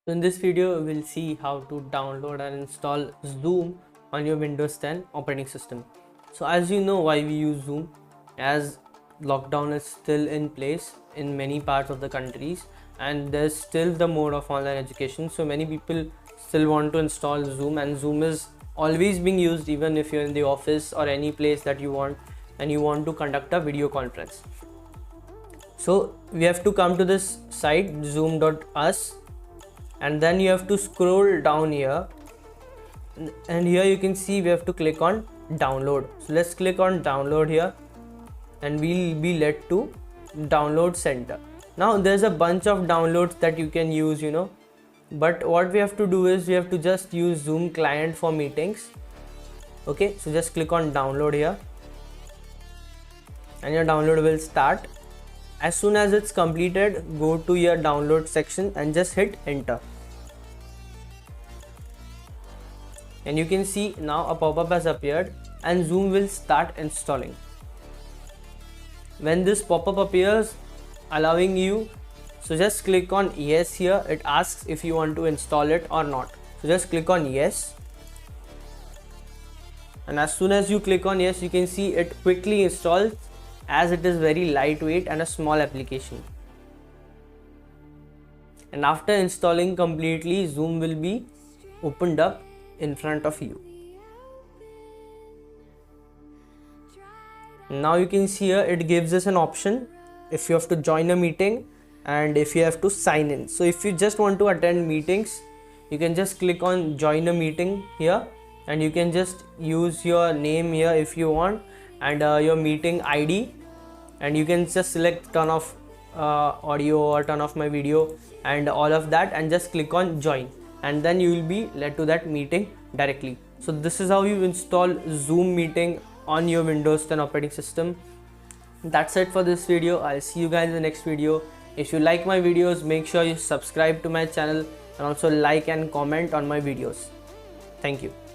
So in this video, we'll see how to download and install Zoom on your Windows 10 operating system. So as you know why we use Zoom, as lockdown is still in place in many parts of the countries and there's still the mode of online education. So many people still want to install Zoom, and Zoom is always being used even if you're in the office or any place that you want and you want to conduct a video conference. So we have to come to this site zoom.us, and then you have to scroll down here, and here you can see we have to click on download. So let's click on download here and we'll be led to download center. Now there's a bunch of downloads that you can use, but what we have to do is we have to just use Zoom client for meetings. Okay, so just click on download here and your download will start. As soon as it's completed, go to your download section and just hit enter. And you can see now a pop-up has appeared and Zoom will start installing. When this pop-up appears allowing you, so just click on yes here. It asks if you want to install it or not. So just click on yes. And as soon as you click on yes, you can see it quickly installs, as it is very lightweight and a small application. And after installing completely, Zoom will be opened up in front of you. Now you can see here it gives us an option if you have to join a meeting and if you have to sign in. So if you just want to attend meetings, you can just click on join a meeting here, and you can just use your name here if you want, and your meeting ID, and you can just select turn off audio or turn off my video and all of that, and just click on join, and then you will be led to that meeting directly. So this is how you install Zoom meeting on your Windows 10 operating system. That's it for this video. I'll see you guys in the next video. If you like my videos, make sure you subscribe to my channel and also like and comment on my videos. Thank you.